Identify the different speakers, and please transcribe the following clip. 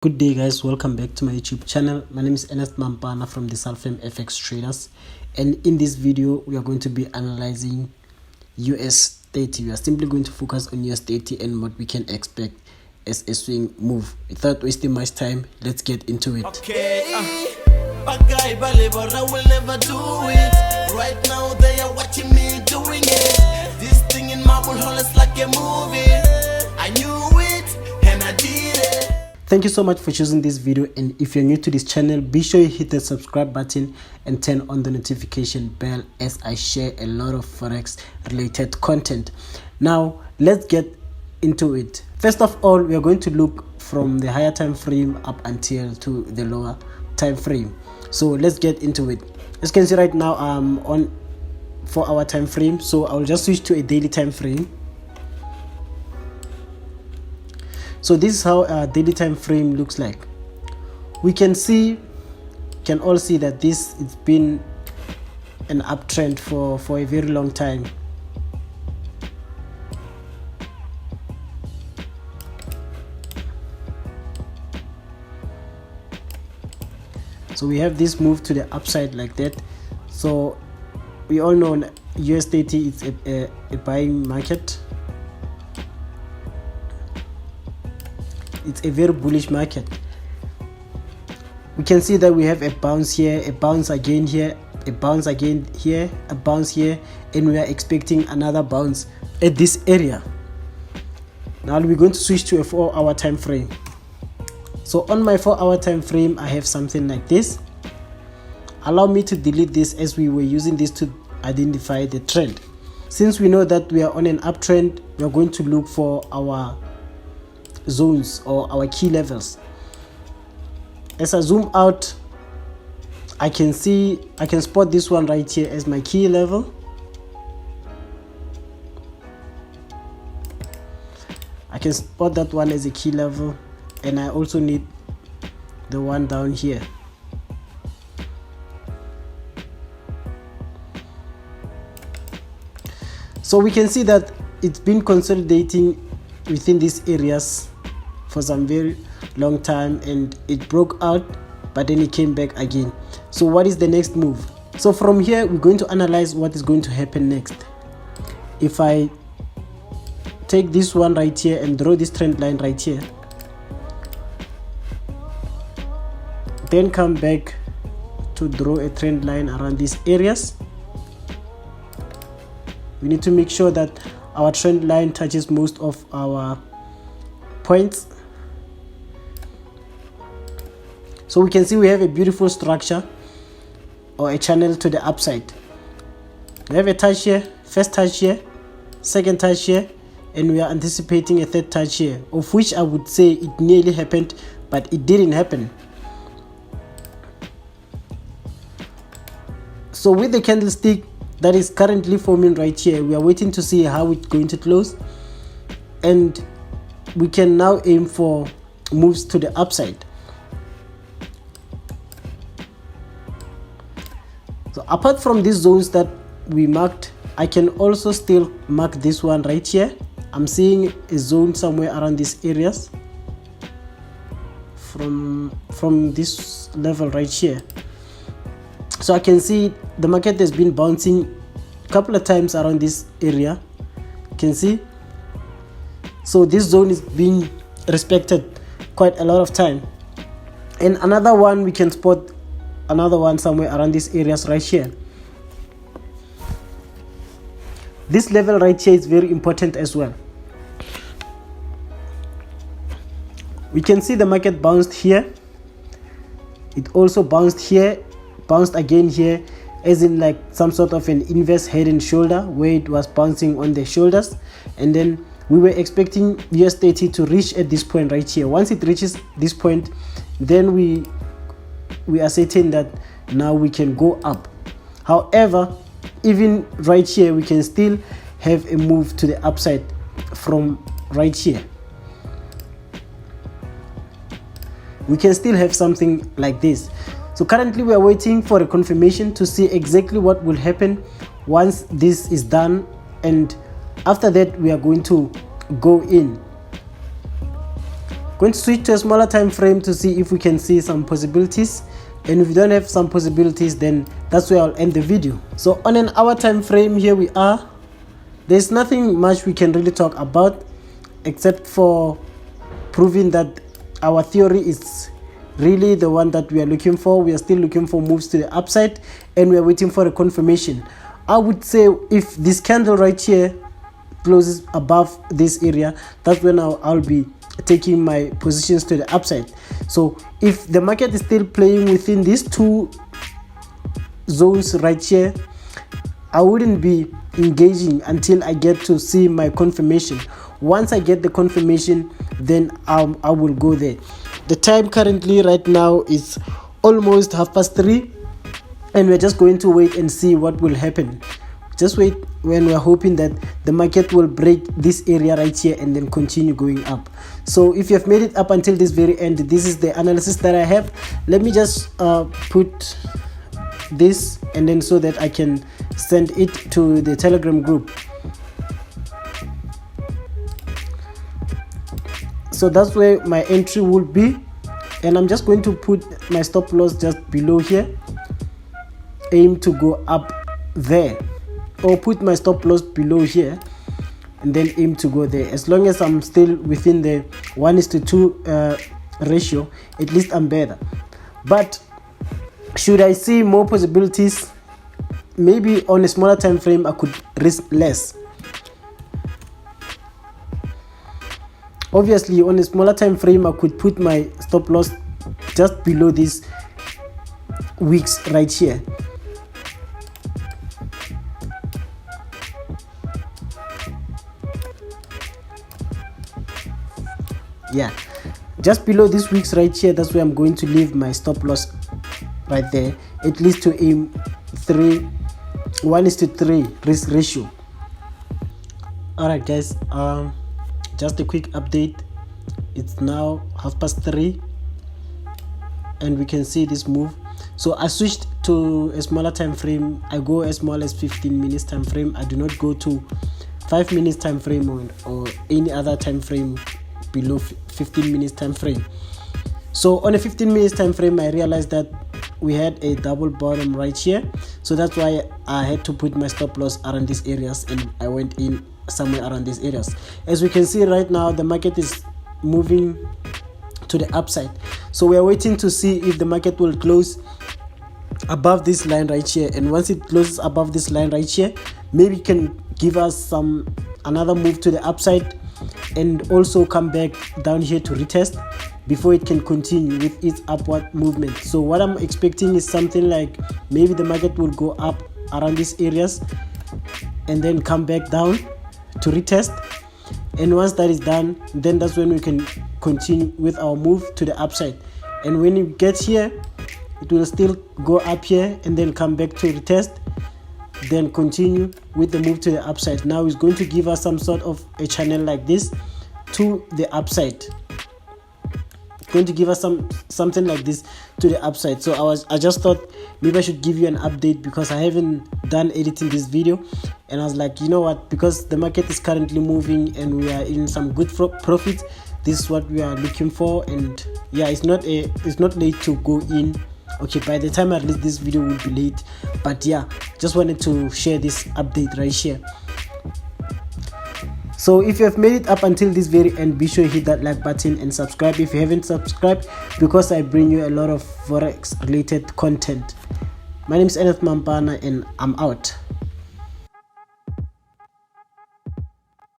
Speaker 1: Good day guys, welcome back to my YouTube channel. My name is Ernest Mampana from the Scalping FX Traders, and in this video we are going to be analyzing US30. We are simply going to focus on US30 and what we can expect as a swing move. Without wasting much time, let's get into it.
Speaker 2: Okay, I will never do it. Right now they are watching me doing it. This thing in my hole is like a movie. I knew it and I did it.
Speaker 1: Thank you so much for choosing this video, and if you're new to this channel, be sure you hit the subscribe button and turn on the notification bell as I share a lot of forex related content. Now let's get into it. First of all, we are going to look from the higher time frame up until to the lower time frame. So let's get into it. As you can see right now, I'm on 4-hour time frame, so I'll just switch to a daily time frame. So this is how our daily time frame looks like. We can all see that it's been an uptrend for a very long time. So we have this move to the upside like that. So we all know US30 is a buying market. It's a very bullish market. We can see that we have a bounce here, a bounce again here, a bounce again here, a bounce here, and we are expecting another bounce at this area. Now we're going to switch to a 4-hour time frame. So on my 4-hour time frame, I have something like this. Allow me to delete this, as we were using this to identify the trend. Since we know that we are on an uptrend, we are going to look for our zones or our key levels. As I zoom out, I can spot this one right here as my key level. I can spot that one as a key level, and I also need the one down here. So we can see that it's been consolidating within these areas for some very long time, and it broke out, but then it came back again. So what is the next move? So from here we're going to analyze what is going to happen next. If I take this one right here and draw this trend line right here, then come back to draw a trend line around these areas, we need to make sure that our trend line touches most of our points. So we can see we have a beautiful structure or a channel to the upside. We have a touch here, first touch here, second touch here, and we are anticipating a third touch here, of which I would say it nearly happened, but it didn't happen. So with the candlestick that is currently forming right here, we are waiting to see how it's going to close, and we can now aim for moves to the upside. So apart from these zones that we marked, I can also still mark this one right here. I'm seeing a zone somewhere around these areas from this level right here. So I can see the market has been bouncing a couple of times around this area. You can see. So this zone is being respected quite a lot of time. And another one, we can spot another one somewhere around these areas right here. This level right here is very important as well. We can see the market bounced here. It also bounced here, bounced again here, as in like some sort of an inverse head and shoulder, where it was bouncing on the shoulders, and then we were expecting US30 to reach at this point right here. Once it reaches this point, then we are certain that now we can go up. However, even right here, we can still have a move to the upside from right here. We can still have something like this. So currently we are waiting for a confirmation to see exactly what will happen once this is done, and after that we are going to go in. Going to switch to a smaller time frame to see if we can see some possibilities, and if we don't have some possibilities, then that's where I'll end the video. So on an hour time frame, here we are. There's nothing much we can really talk about except for proving that our theory is really the one that we are looking for. We are still looking for moves to the upside, and we are waiting for a confirmation. I would say if this candle right here closes above this area, that's when I'll be taking my positions to the upside. So if the market is still playing within these two zones right here, I wouldn't be engaging until I get to see my confirmation. Once I get the confirmation, then I will go there. The time currently right now is almost 3:30, and we're just going to wait and see what will happen. Just wait, when we're hoping that the market will break this area right here and then continue going up. So if you have made it up until this very end, this is the analysis that I have. Let me just put this, and then so that I can send it to the Telegram group. So that's where my entry will be, and I'm just going to put my stop loss just below here, aim to go up there, or put my stop loss below here and then aim to go there. As long as I'm still within the 1:2 ratio, at least I'm better. But should I see more possibilities, maybe on a smaller time frame I could risk less. Obviously on a smaller time frame I could put my stop loss just below these wicks right here. Yeah, just below these wicks right here, that's where I'm going to leave my stop loss right there, at least to aim 1:3 risk ratio. Alright guys, just a quick update. It's now 3:30, and we can see this move. So I switched to a smaller time frame. I go as small as 15 minutes time frame. I do not go to 5 minutes time frame or any other time frame below 15 minutes time frame. So on a 15 minutes time frame, I realized that we had a double bottom right here, so that's why I had to put my stop loss around these areas, and I went in somewhere around these areas. As we can see right now, the market is moving to the upside, so we are waiting to see if the market will close above this line right here, and once it closes above this line right here, maybe it can give us another move to the upside, and also come back down here to retest before it can continue with its upward movement. So what I'm expecting is something like maybe the market will go up around these areas and then come back down to retest, and once that is done, then that's when we can continue with our move to the upside. And when you get here, it will still go up here and then come back to retest, then continue with the move to the upside. Now it's going to give us some sort of a channel like this to the upside. It's going to give us something like this to the upside. So I just thought maybe I should give you an update, because I haven't done editing this video, and I was like, you know what, because the market is currently moving and we are in some good profits, this is what we are looking for. And yeah, it's not late to go in. Okay, by the time I release this video will be late, but yeah, just wanted to share this update right here. So if you have made it up until this very end, be sure you hit that like button and subscribe if you haven't subscribed, because I bring you a lot of forex related content. My name is Ernest Mampana, and I'm out.